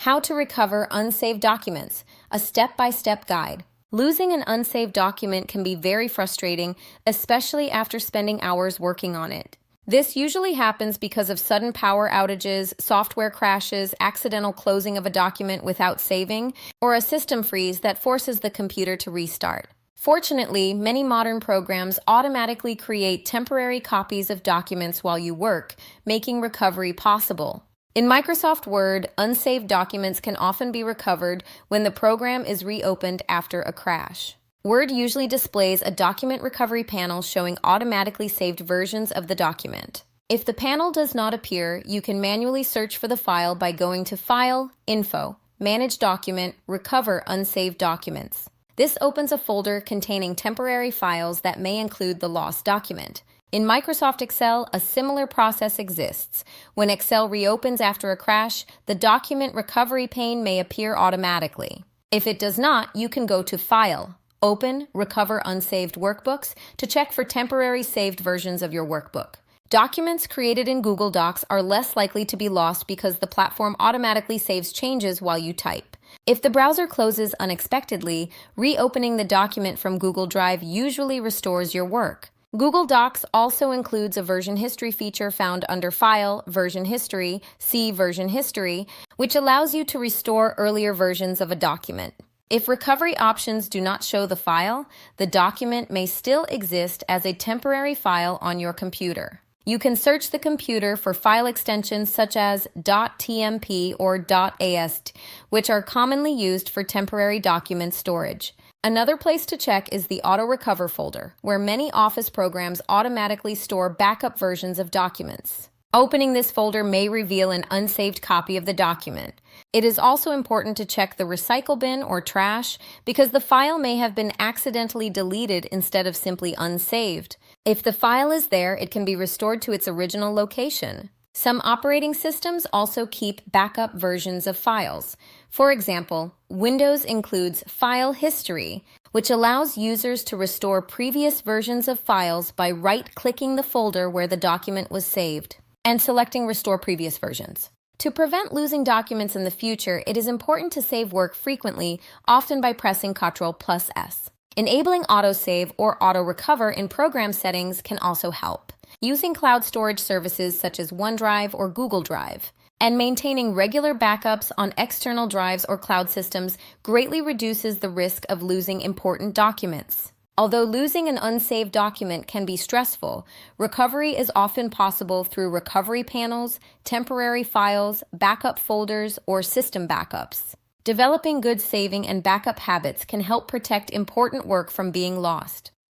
How to recover unsaved documents, a step-by-step guide. Losing an unsaved document can be very frustrating, especially after spending hours working on it. This usually happens because of sudden power outages, software crashes, accidental closing of a document without saving, or a system freeze that forces the computer to restart. Fortunately, many modern programs automatically create temporary copies of documents while you work, making recovery possible. In Microsoft Word, unsaved documents can often be recovered when the program is reopened after a crash. Word usually displays a document recovery panel showing automatically saved versions of the document. If the panel does not appear, you can manually search for the file by going to File, Info, Manage Document, Recover Unsaved Documents. This opens a folder containing temporary files that may include the lost document. In Microsoft Excel, a similar process exists. When Excel reopens after a crash, the document recovery pane may appear automatically. If it does not, you can go to File, Open, Recover Unsaved Workbooks to check for temporary saved versions of your workbook. Documents created in Google Docs are less likely to be lost because the platform automatically saves changes while you type. If the browser closes unexpectedly, reopening the document from Google Drive usually restores your work. Google Docs also includes a version history feature found under File, Version History, see Version History, which allows you to restore earlier versions of a document. If recovery options do not show the file, the document may still exist as a temporary file on your computer. You can search the computer for file extensions such as .tmp or .ast, which are commonly used for temporary document storage. Another place to check is the Auto Recover folder, where many Office programs automatically store backup versions of documents. Opening this folder may reveal an unsaved copy of the document. It is also important to check the recycle bin or trash because the file may have been accidentally deleted instead of simply unsaved. If the file is there, it can be restored to its original location. Some operating systems also keep backup versions of files. For example, Windows includes File History, which allows users to restore previous versions of files by right-clicking the folder where the document was saved and selecting Restore Previous Versions. To prevent losing documents in the future, it is important to save work frequently, often by pressing Ctrl+S. Enabling autosave or auto-recover in program settings can also help. Using cloud storage services such as OneDrive or Google Drive, and maintaining regular backups on external drives or cloud systems greatly reduces the risk of losing important documents. Although losing an unsaved document can be stressful, recovery is often possible through recovery panels, temporary files, backup folders, or system backups. Developing good saving and backup habits can help protect important work from being lost.